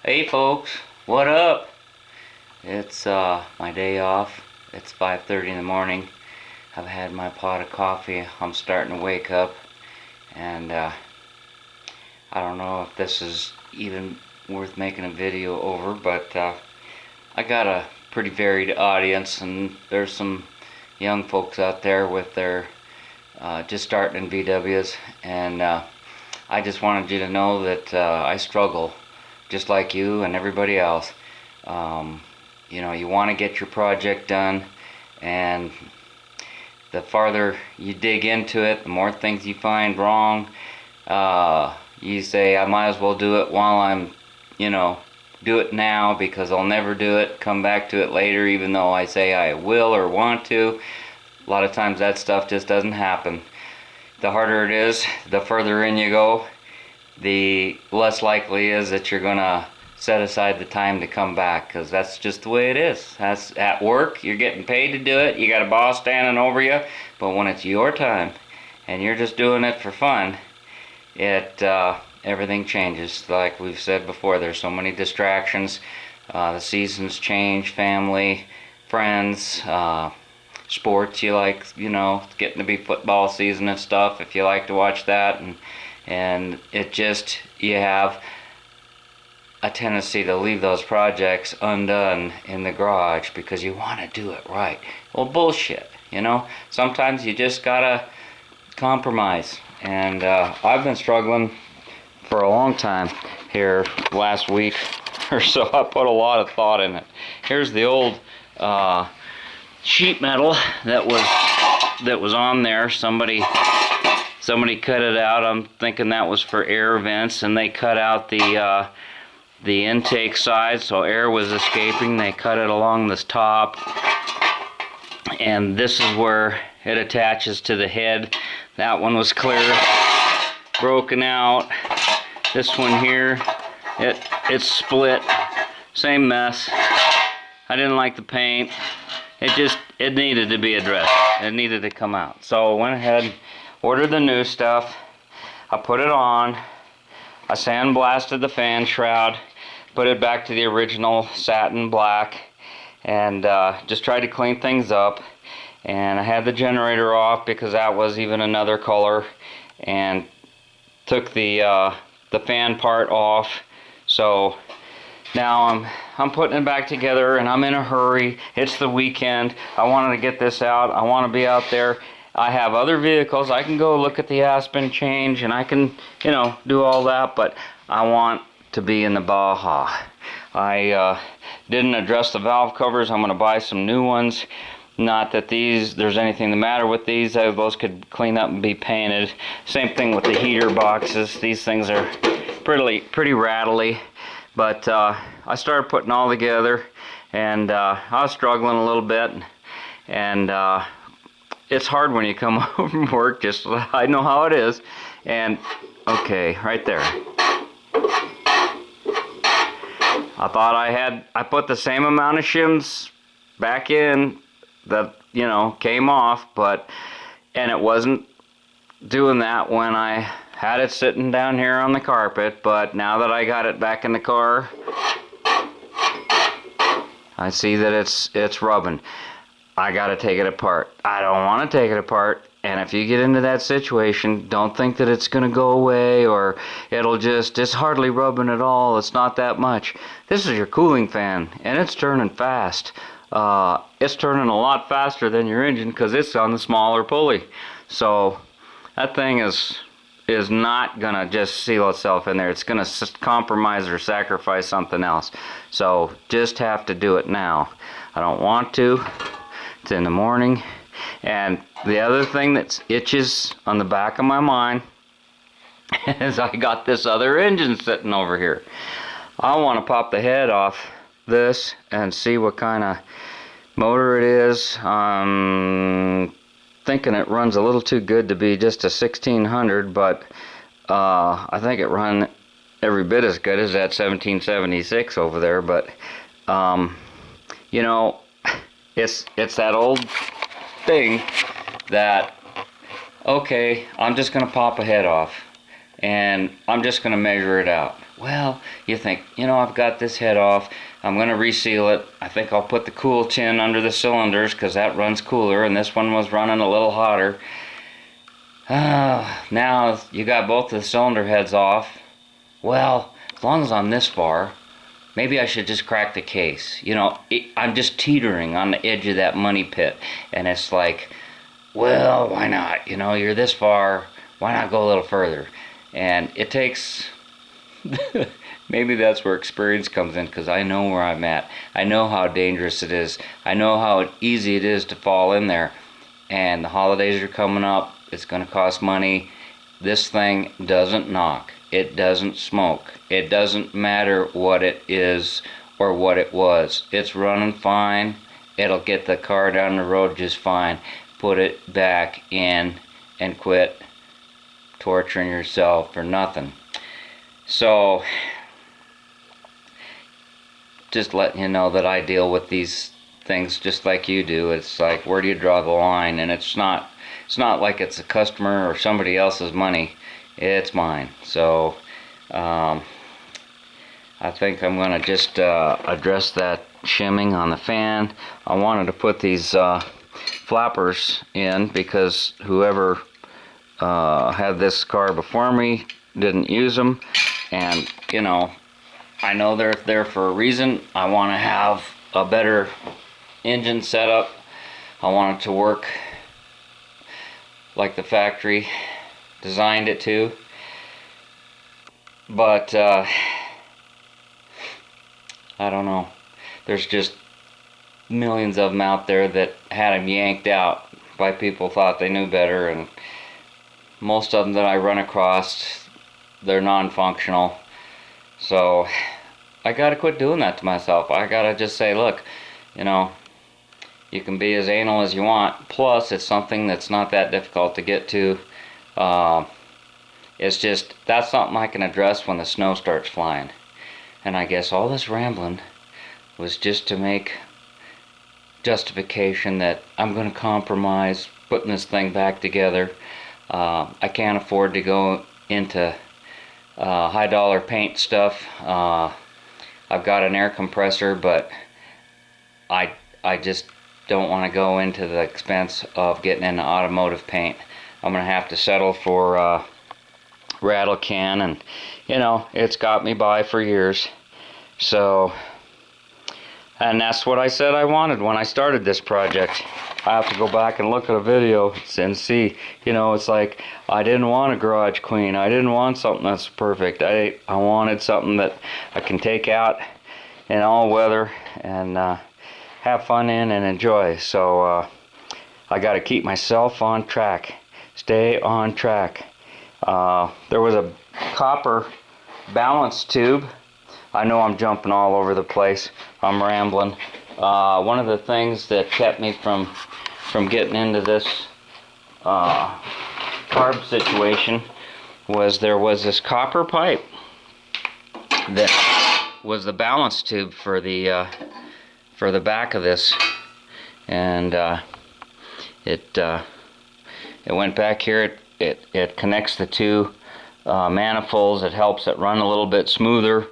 Hey folks, what up? It's my day off. It's 5:30 in the morning. I've had my pot of coffee. I'm starting to wake up, and I don't know if this is even worth making a video over, but I got a pretty varied audience, and there's some young folks out there with their just starting in VWs, and I just wanted you to know that I struggle just like you and everybody else. You know, you want to get your project done, and the farther you dig into it, the more things you find wrong. You say, I might as well do it while I'm, do it now, because I'll never do it, come back to it later, even though I say I will or want to. A lot of times that stuff just doesn't happen. The harder it is, the further in you go, the less likely is that you're gonna set aside the time to come back, because that's just the way it is. That's at work, you're getting paid to do it, you got a boss standing over you, but when it's your time and you're just doing it for fun, everything changes. Like we've said before, there's so many distractions. The seasons change, family, friends, sports you like, it's getting to be football season and stuff, if you like to watch that, and it just, you have a tendency to leave those projects undone in the garage because you want to do it right. Well, bullshit, sometimes you just gotta compromise, and I've been struggling for a long time here. Last week or so, I put a lot of thought in it. Here's the old sheet metal that was on there. Somebody cut it out. I'm thinking that was for air vents, and they cut out the intake side, so air was escaping. They cut it along this top, and this is where it attaches to the head. That one was clear, broken out. This one here, it's split. Same mess. I didn't like the paint. It needed to be addressed. It needed to come out. So I went ahead, ordered the new stuff. I put it on. I sandblasted the fan shroud, put it back to the original satin black, and just tried to clean things up. And I had the generator off because that was even another color, and took the fan part off. So now I'm putting it back together, and I'm in a hurry. It's the weekend. I wanted to get this out. I want to be out there. I have other vehicles. I can go look at the Aspen change, and I can, do all that, but I want to be in the Baja. I didn't address the valve covers. I'm going to buy some new ones. Not that there's anything the matter with these. Those could clean up and be painted. Same thing with the heater boxes. These things are pretty rattly. But I started putting all together, and I was struggling a little bit. And it's hard when you come home from work. Just, I know how it is. And okay, right there. I thought I put the same amount of shims back in that, came off, and it wasn't doing that when I had it sitting down here on the carpet. But now that I got it back in the car, I see that it's rubbing. I gotta take it apart. I don't want to take it apart. And if you get into that situation, don't think that it's gonna go away, or it's hardly rubbing at all. It's not that much. This is your cooling fan, and it's turning fast. It's turning a lot faster than your engine because it's on the smaller pulley. So that thing is not gonna just seal itself in there. It's gonna compromise or sacrifice something else. So just have to do it now. I don't want to. It's in the morning. And the other thing that itches on the back of my mind is I got this other engine sitting over here. I want to pop the head off this and see what kind of motor it is. I'm thinking it runs a little too good to be just a 1600, but I think it run every bit as good as that 1776 over there. But it's that old thing that, okay, I'm just gonna pop a head off, and I'm just gonna measure it out. Well, you think, I've got this head off. I'm going to reseal it. I think I'll put the cool tin under the cylinders because that runs cooler, and this one was running a little hotter. Now you got both the cylinder heads off. Well, as long as I'm this far, maybe I should just crack the case. I'm just teetering on the edge of that money pit. And it's like, well, why not? You're this far. Why not go a little further? And it takes... maybe that's where experience comes in, because I know where I'm at. I know how dangerous it is. I know how easy it is to fall in there. And the holidays are coming up. It's going to cost money. This thing doesn't knock. It doesn't smoke. It doesn't matter what it is or what it was. It's running fine. It'll get the car down the road just fine. Put it back in and quit torturing yourself for nothing. So, just letting you know that I deal with these things just like you do. It's like, where do you draw the line? And it's not like it's a customer or somebody else's money. It's mine. So, I think I'm going to just address that shimming on the fan. I wanted to put these flappers in because whoever had this car before me didn't use them. And, I know they're there for a reason. I want to have a better engine setup. I want it to work like the factory designed it to. But, I don't know. There's just millions of them out there that had them yanked out by people thought they knew better. And most of them that I run across, they're non-functional. So I gotta quit doing that to myself. I gotta just say, look, you can be as anal as you want. Plus, it's something that's not that difficult to get to. It's just, that's something I can address when the snow starts flying. And I guess all this rambling was just to make justification that I'm going to compromise putting this thing back together. I can't afford to go into high dollar paint stuff. I've got an air compressor, but I just don't want to go into the expense of getting into automotive paint. I'm going to have to settle for rattle can, and it's got me by for years. So, and that's what I said I wanted when I started this project. I have to go back and look at a video and see, it's like, I didn't want a garage queen. I didn't want something that's perfect. I wanted something that I can take out in all weather and have fun in and enjoy. So I got to keep myself on track. Stay on track. There was a copper balance tube. I know I'm jumping all over the place. I'm rambling. One of the things that kept me from getting into this carb situation was there was this copper pipe that was the balance tube for the back of this, and it went back here. It connects the two manifolds. It helps it run a little bit smoother.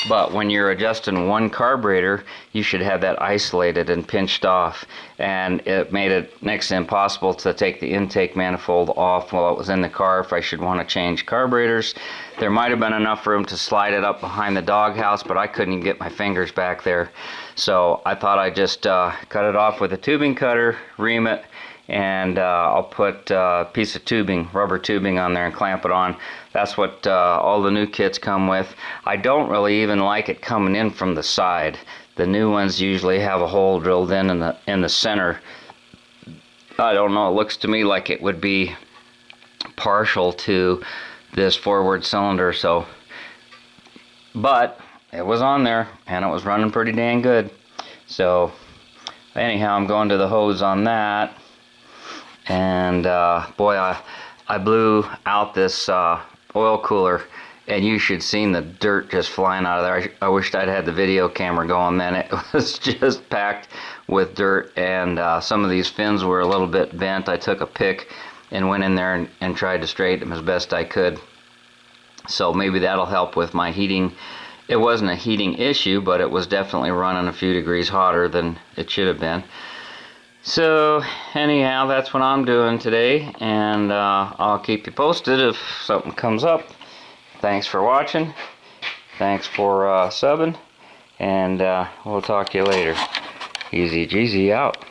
But when you're adjusting one carburetor, you should have that isolated and pinched off. And it made it next to impossible to take the intake manifold off while it was in the car if I should want to change carburetors. There might have been enough room to slide it up behind the doghouse, but I couldn't even get my fingers back there. So I thought I'd just cut it off with a tubing cutter, ream it, and I'll put a piece of tubing, rubber tubing on there and clamp it on. That's what all the new kits come with. I don't really even like it coming in from the side. The new ones usually have a hole drilled in the center. I don't know, it looks to me like it would be partial to this forward cylinder, so. But it was on there and it was running pretty dang good. So anyhow, I'm going to the hose on that. And boy, I blew out this oil cooler, and you should seen the dirt just flying out of there. I wished I'd had the video camera going then. It was just packed with dirt, and some of these fins were a little bit bent. I took a pick and went in there and tried to straighten them as best I could. So maybe that'll help with my heating. It wasn't a heating issue, but it was definitely running a few degrees hotter than it should have been. So anyhow, that's what I'm doing today, and I'll keep you posted if something comes up. Thanks for watching. Thanks for subbing, and we'll talk to you later. Easy Jeezy out.